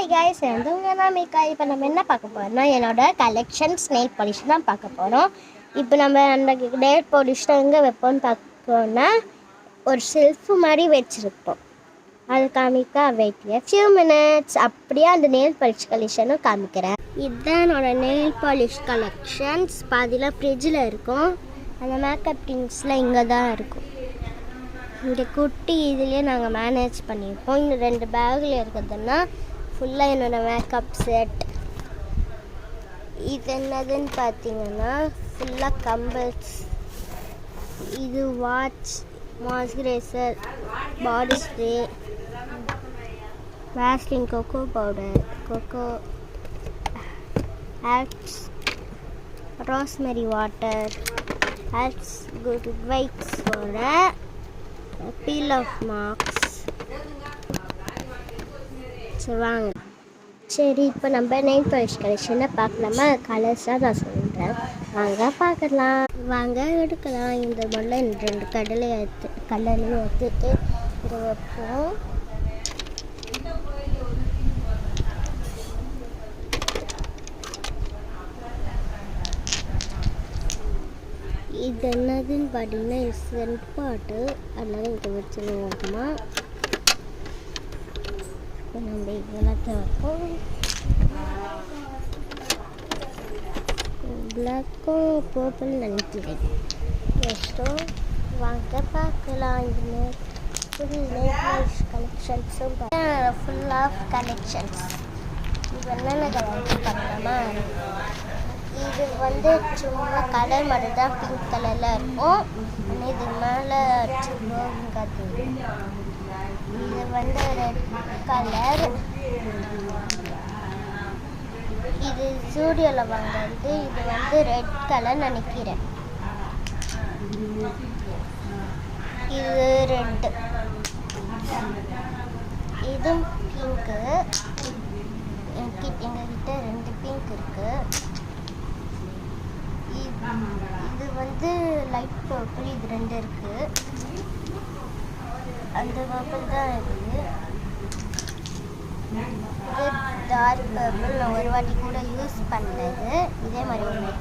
Hi guys, மிக்கா. இப்போ நம்ம என்ன பார்க்க போகிறோம்னா என்னோட கலெக்ஷன்ஸ் நெயில் பாலிஷ் தான் பார்க்க போகிறோம். இப்போ நம்ம அந்த நெயில் பாலிஷ் எங்கே வைப்போம்னு பார்க்கணுன்னா ஒரு ஷெல்ஃபு மாதிரி வச்சுருப்போம். அது காமிக்கா வெயிட் ஃபியூ மினிட்ஸ். அப்படியே அந்த நெயில் பாலிஷ் கலெக்ஷனும் காமிக்கிறேன். இதுதான் என்னோட நெயில் பாலிஷ் கலெக்ஷன்ஸ். பாதிலாம் ஃப்ரிட்ஜில் இருக்கும். அந்த மேக்கப் திங்ஸ்லாம் இங்கே தான் இருக்கும். இங்கே குட்டி இதுலேயே நாங்கள் மேனேஜ் பண்ணியிருப்போம். இந்த 2 பேக்கில் இருக்கிறதுனா ஃபுல்லாக என்னோடய மேக்கப் செட். இது என்னதுன்னு பார்த்தீங்கன்னா ஃபுல்லாக கம்பல்ஸ். இது watch, moisturiser, body spray, Vaseline cocoa powder, cocoa ஆக்ஸ், ரோஸ்மெரி வாட்டர், ஆக்ஸ் குட் வைப்ஸோட பீல் ஆஃப் மார்க்ஸ். சரி, இப்போ நம்ம நெயில் பாலிஷ் கலெக்ஷனை பார்க்கலாமா? கலர்ஸாக நான் சொல்கிறேன், வாங்க பார்க்கலாம். வாங்க எடுக்கலாம். இந்த முதல்ல 2 கலர்லையும் எடுத்துட்டு இதை வைப்போம். இது என்னதுன்னு பார்த்தீங்கன்னா சென்ட் பாட்டு, அதனால இதை வச்சுருவோமா. இப்போ நம்ம இதெல்லாத்தையும் வைப்போம். பிளாக்கும் பர்பிள் நினைக்கிறேன். நெக்ஸ்ட்டும் வாங்க பார்க்கலாம். இது ஃபுல் நெயில் பாலிஷ் கலெக்ஷன்ஸும் ஃபுல் ஆஃப் கலெக்ஷன்ஸ். இது என்னென்ன கலர் பார்க்கலாமா? இது சும்மா கலர் மட்டும் தான் பிங்க் கலரில் இருக்கும். ஆனால் இது மேலே சும்மாங்கிறது. இது ரெட் கலர். இது ஸ்டூடியோவில் வாங்குறது. இது ரெட் கலர் நினைக்கிறேன். இது ரெட்டு, இது பிங்க்கு. எங்ககிட்ட 2 பிங்க் இருக்குது. இது லைட் பர்பிள். இது 2 இருக்குது. அந்த பர்பிள் தான் இருக்குது. இது டார்க் பர்பிள். நான் ஒரு வாட்டி கூட யூஸ் பண்ணது. இதே மாதிரி ஒன்று.